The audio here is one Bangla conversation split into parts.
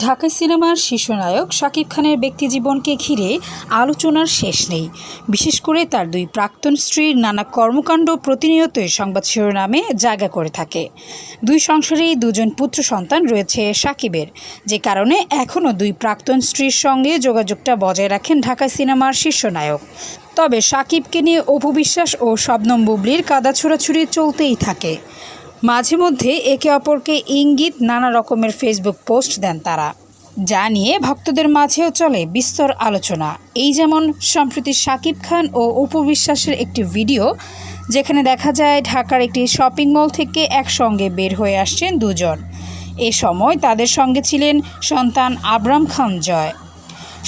ঢাকাই সিনেমার শীর্ষনায়ক শাকিব খানের ব্যক্তিজীবনকে ঘিরে আলোচনার শেষ নেই। বিশেষ করে তার দুই প্রাক্তন স্ত্রীর নানা কর্মকাণ্ড প্রতিনিয়তই সংবাদ শিরোনামে জায়গা করে থাকে। দুই সংসারেই দুজন পুত্র সন্তান রয়েছে শাকিবের, যে কারণে এখনও দুই প্রাক্তন স্ত্রীর সঙ্গে যোগাযোগটা বজায় রাখেন ঢাকাই সিনেমার শীর্ষনায়ক। তবে শাকিবকে নিয়ে অপু বিশ্বাস ও শবনম বুবলির কাদা ছোড়াছুড়ি চলতেই থাকে। মাঝে মধ্যে একে অপরকে ইঙ্গিত নানা রকমের ফেসবুক পোস্ট দেন তারা, যা নিয়ে ভক্তদের মাঝেও চলে বিস্তর আলোচনা। এই যেমন সম্প্রতি শাকিব খান ও অপু বিশ্বাসের একটি ভিডিও, যেখানে দেখা যায় ঢাকার একটি শপিং মল থেকে একসঙ্গে বের হয়ে আসছেন দুজন। এ সময় তাদের সঙ্গে ছিলেন সন্তান আবরাম খান জয়।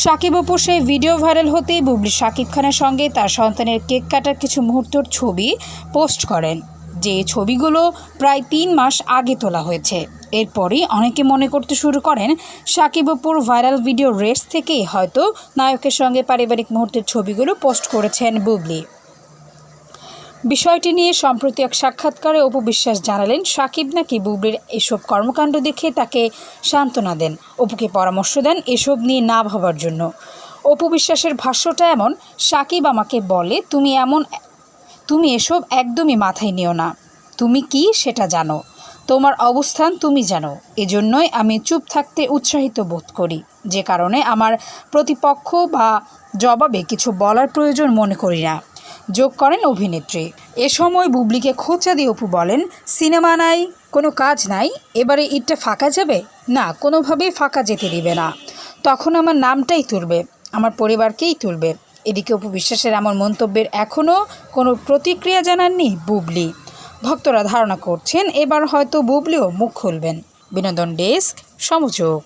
শাকিব অপুর সেই ভিডিও ভাইরাল হতেই বুবলি শাকিব খানের সঙ্গে তার সন্তানের কেক কাটার কিছু মুহূর্তের ছবি পোস্ট করেন, যে ছবিগুলো প্রায় ৩ মাস আগে তোলা হয়েছে। এরপরই অনেকে মনে করতে শুরু করেন শাকিব অপুর ভাইরাল ভিডিও রেস থেকেই হয়তো নায়কের সঙ্গে পারিবারিক মুহূর্তের ছবিগুলো পোস্ট করেছেন বুবলি। বিষয়টি নিয়ে সম্প্রতি এক সাক্ষাৎকারে অপু বিশ্বাস জানালেন, শাকিব নাকি বুবলির এসব কর্মকাণ্ড দেখে তাকে সান্ত্বনা দেন, অপুকে পরামর্শ দেন এসব নিয়ে না ভাবার জন্য। অপু বিশ্বাসের ভাষ্যটা এমন, শাকিব আমাকে বলে, তুমি এসব একদমই মাথায় নিও না, তুমি কি সেটা জানো, তোমার অবস্থান তুমি জানো, এজন্যই আমি চুপ থাকতে উৎসাহিত বোধ করি, যে কারণে আমার প্রতিপক্ষ বা জবাবে কিছু বলার প্রয়োজন মনে করি না, যোগ করেন অভিনেত্রী। এ সময় বুবলিকে খোঁচা দিয়ে অপু বলেন, সিনেমা নাই, কোনো কাজ নাই, এবারে ঈদটা ফাঁকা যাবে না, কোনোভাবেই ফাঁকা যেতে দিবে না, তখন আমার নামটাই তুলবে, আমার পরিবারকেই তুলবে। এদিকে অপু বিশ্বাসের এমন মন্তব্যের এখনও কোনো প্রতিক্রিয়া জানাননি বুবলি। ভক্তরা ধারণা করছেন এবার হয়তো বুবলিও মুখ খুলবেন। বিনোদন ডেস্ক, সমযোগ।